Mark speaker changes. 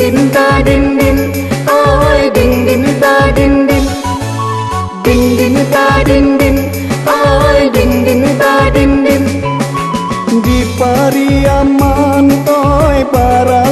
Speaker 1: din ta din din, oi din din ta din din, din din ta din din, oi din din ta din din.
Speaker 2: Di Pariaman toy para